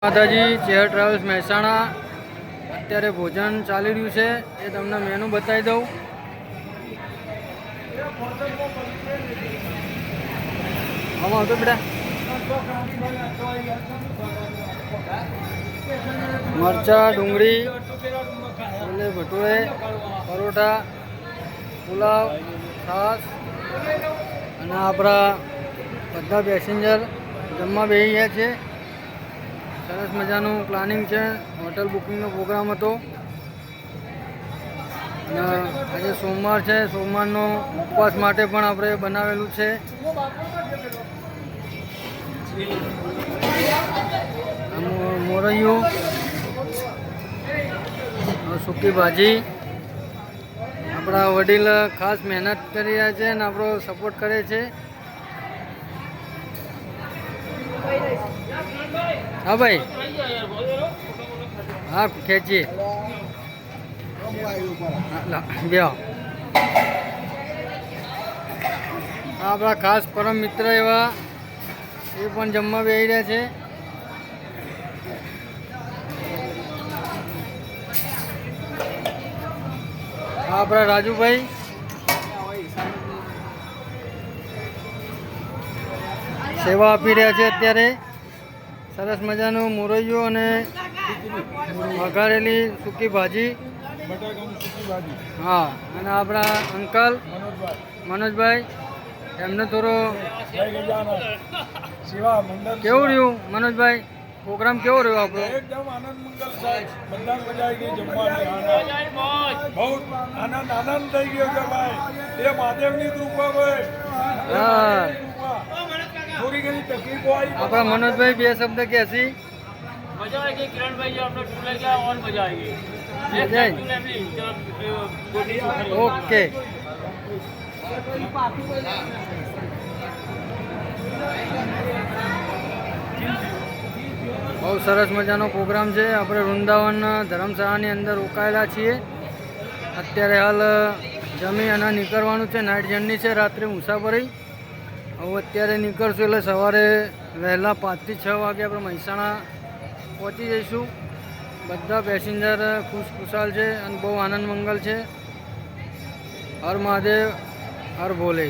માતાજી ચેહર ટ્રાવેલ્સ મહેસાણા અત્યારે ભોજન ચાલી રહ્યું છે એ તમને મેનુ બતાવી દઉં। આમાં આવતો બેટા મરચા ડુંગળી છોલે ભટુરે પરોઠા પુલાવ છાશ અને આપણા બધા પેસેન્જર જમવા બેસી ગયા છે। સરસ મજાનું પ્લાનિંગ છે। હોટલ બુકિંગનો પ્રોગ્રામ હતો અને આજે સોમવાર છે, સોમવારનો ઉપવાસ માટે પણ આપણે બનાવેલું છે। મોરૈયું, સૂકી ભાજી। આપણા વડીલ ખાસ મહેનત કરી રહ્યા છે અને આપણો સપોર્ટ કરે છે। हाँ भाई हाँ खेचिए ब्याह આપણા ખાસ પરમ મિત્ર એવા એ પણ જમવા બેસી રહ્યા છે। આપણા રાજુભાઈ સેવા આપી રહ્યા છે। અત્યારે સરસ મજાનું મોરૈયું અને વઘારેલી સૂકી ભાજી। હા, અને આપણા અંકલ મનોજભાઈ એમને થોડો કેવું રહ્યું મનોજભાઈ? પ્રોગ્રામ કેવો રહ્યો આપણો? એકદમ આનંદ મંગલ સાહેબ, બધા મજા આવી ગઈ જમવાની। બહુ આનંદ થઈ ગયો છે ભાઈ, એ મહાદેવની કૃપા ભાઈ। હા, થોડી ઘણી તકલીફો આવી। આપણા મનોજભાઈ બે શબ્દ કહેશી? मजा आएगी किरण भाई, जो आपने टूर गया और मजा आएगी। ओके, બહુ સરસ મજાનો પ્રોગ્રામ છે। આપણે વૃંદાવન ધર્મશાળાની અંદર રોકાયેલા છીએ। અત્યારે હાલ જમી અને નીકળવાનું છે। નાઇટ જર્ની છે, રાત્રે મુસાફરી। હવે અત્યારે નીકળશું એટલે સવારે વહેલા 5 થી 6 વાગે આપણે મહેસાણા પહોંચી જઈશું। બધા પેસેન્જર ખુશખુશાલ છે અને બહુ આનંદ મંગલ છે। હર મહાદેવ, હર ભોલે।